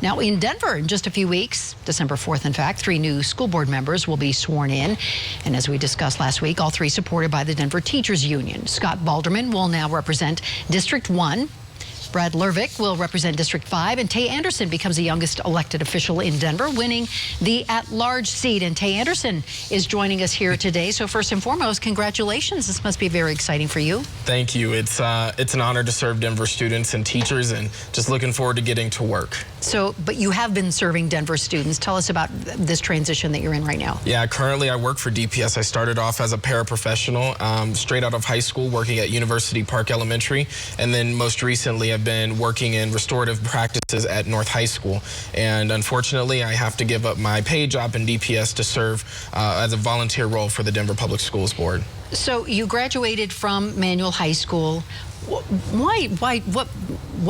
Now in Denver, in just a few weeks, December 4th, in fact, 3 new school board members will be sworn in. And as we discussed last week, all 3 supported by the Denver Teachers Union. Scott Balderman will now represent District 1. Brad Lervick will represent District 5, and Tay Anderson becomes the youngest elected official in Denver, winning the at-large seat. And Tay Anderson is joining us here today. So first and foremost, congratulations. This must be very exciting for you. Thank you. It's an honor to serve Denver students and teachers, and just looking forward to getting to work. So, but you have been serving Denver students. Tell us about this transition that you're in right now. Yeah, currently I work for DPS. I started off as a paraprofessional, straight out of high school, working at University Park Elementary, and then most recently I've been working in restorative practices at North High School. And unfortunately, I have to give up my paid job in DPS to serve as a volunteer role for the Denver Public Schools Board. So you graduated from Manual High School. What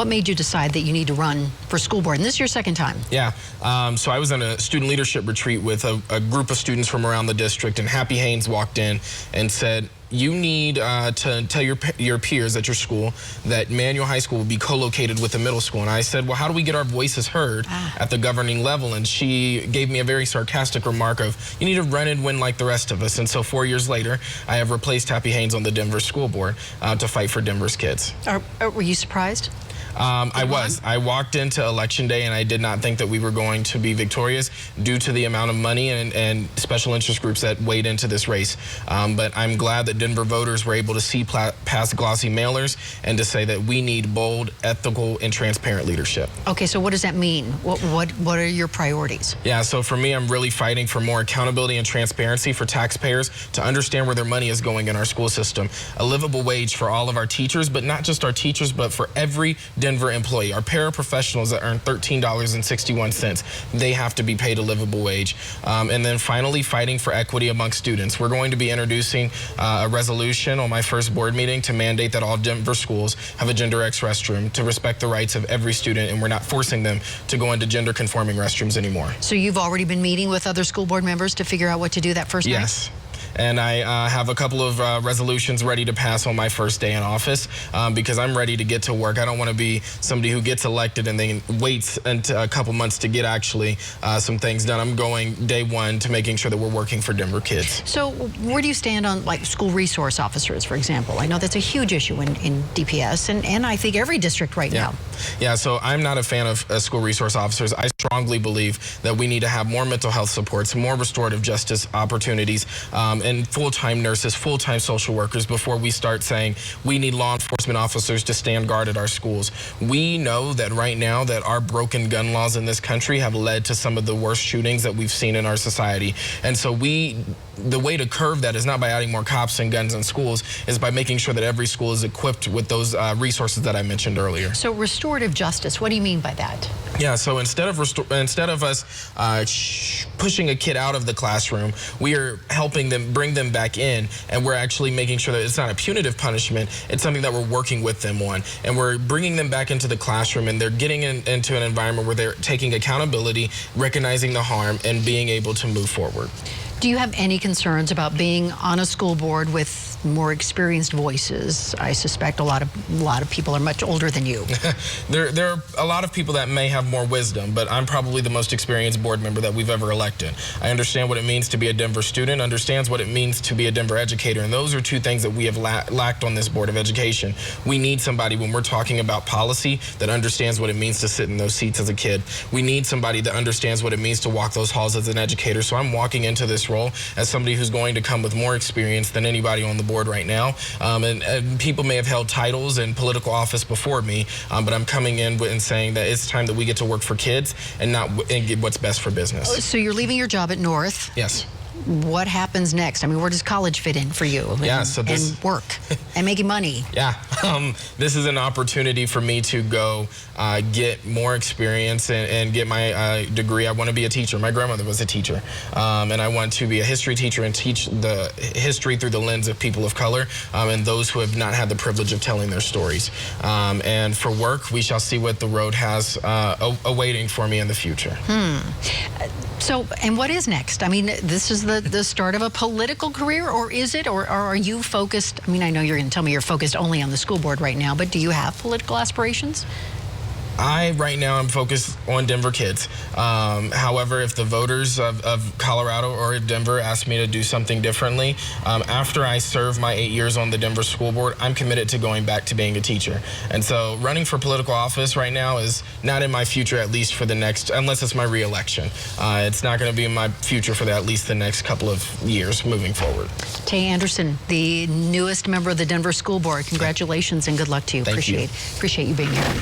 made you decide that you need to run for school board? And this is your second time. Yeah, so I was in a student leadership retreat with a group of students from around the district, and Happy Haynes walked in and said, you need to tell your peers at your school that Manual High School will be co-located with the middle school. And I said, well, how do we get our voices heard at the governing level? And she gave me a very sarcastic remark of, you need to run and win like the rest of us. And so 4 years later, I have replaced Happy Haynes on the Denver School Board to fight for Denver's kids. Were you surprised? I was. I walked into Election Day and I did not think that we were going to be victorious due to the amount of money and special interest groups that weighed into this race. But I'm glad that Denver voters were able to see past glossy mailers and to say that we need bold, ethical, and transparent leadership. Okay, so what does that mean? What are your priorities? Yeah, so for me, I'm really fighting for more accountability and transparency for taxpayers to understand where their money is going in our school system. A livable wage for all of our teachers, but not just our teachers, but for every Denver employee. Our paraprofessionals that earn $13.61, they have to be paid a livable wage. And then finally, fighting for equity among students. We're going to be introducing a resolution on my first board meeting to mandate that all Denver schools have a gender X restroom to respect the rights of every student, and we're not forcing them to go into gender conforming restrooms anymore. So you've already been meeting with other school board members to figure out what to do that first night? Yes. And I have a couple of resolutions ready to pass on my first day in office because I'm ready to get to work. I don't want to be somebody who gets elected and then waits until a couple months to get actually some things done. I'm going day one to making sure that we're working for Denver kids. So where do you stand on like school resource officers, for example? I know that's a huge issue in DPS and I think every district right now. Yeah, so I'm not a fan of school resource officers. I strongly believe that we need to have more mental health supports, more restorative justice opportunities, and full-time nurses, full-time social workers before we start saying we need law enforcement officers to stand guard at our schools. We know that right now that our broken gun laws in this country have led to some of the worst shootings that we've seen in our society. And so the way to curb that is not by adding more cops and guns in schools, is by making sure that every school is equipped with those resources that I mentioned earlier. So restorative justice, what do you mean by that? Yeah, so instead of us pushing a kid out of the classroom, we are helping them bring them back in, and we're actually making sure that it's not a punitive punishment, it's something that we're working with them on, and we're bringing them back into the classroom, and they're getting into an environment where they're taking accountability, recognizing the harm, and being able to move forward. Do you have any concerns about being on a school board with more experienced voices? I suspect a lot of people are much older than you. There are a lot of people that may have more wisdom, but I'm probably the most experienced board member that we've ever elected. I understand what it means to be a Denver student, understands what it means to be a Denver educator, and those are two things that we have lacked on this Board of Education. We need somebody, when we're talking about policy, that understands what it means to sit in those seats as a kid. We need somebody that understands what it means to walk those halls as an educator. So I'm walking into this role as somebody who's going to come with more experience than anybody on the board right now. And people may have held titles in political office before me, but I'm coming in and saying that it's time that we get to work for kids and get what's best for business. So you're leaving your job at North. Yes. What happens next? I mean, where does college fit in for you? Yeah, so and work and making money. Yeah, this is an opportunity for me to go get more experience and get my degree. I want to be a teacher. My grandmother was a teacher, and I want to be a history teacher and teach the history through the lens of people of color and those who have not had the privilege of telling their stories. And for work, we shall see what the road has awaiting for me in the future. So, and what is next? I mean, this is the start of a political career, or is it? Or are you focused? I mean, I know you're going to tell me you're focused only on the school board right now, but do you have political aspirations? Right now I'm focused on Denver kids. However, if the voters of Colorado or Denver ask me to do something differently, after I serve my 8 years on the Denver School Board, I'm committed to going back to being a teacher. And so running for political office right now is not in my future, at least for the next, unless it's my re-election. It's not going to be in my future for at least the next couple of years moving forward. Tay Anderson, the newest member of the Denver School Board. Congratulations and good luck to you. Thank you. Appreciate you being here.